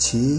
6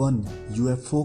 1، UFO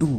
2،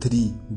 3،